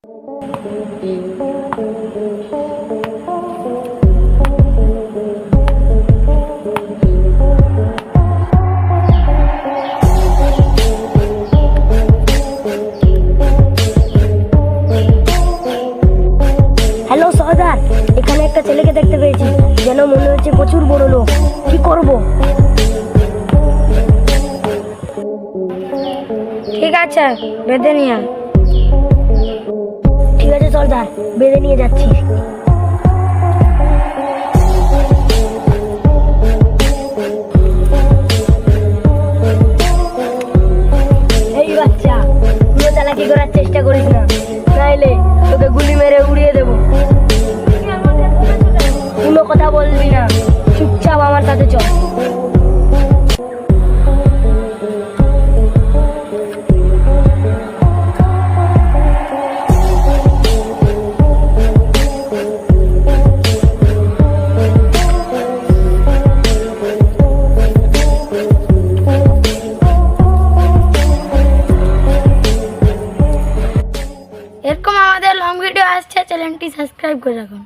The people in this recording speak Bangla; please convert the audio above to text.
হ্যালো সর্দার, এখানে একটা ছেলেকে দেখতে পেয়েছি, যেন মনে হচ্ছে প্রচুর বড় লোক। কি করব? ঠিক আছে, বেঁধে নিয়ে আয়। ঠিক আছে সর্দার, বেঁধে নিয়ে যাচ্ছি। এই বাচ্চা, পুরো চালাকি করার চেষ্টা করিস না, নাইলে তোকে গুলি মেরে উড়িয়ে দেবো। কোনো কথা বলবি না, চুপচাপ আমার সাথে চল। এরকম আমাদের লং ভিডিও আসছে, চ্যানেলটি সাবস্ক্রাইব করে রাখুন।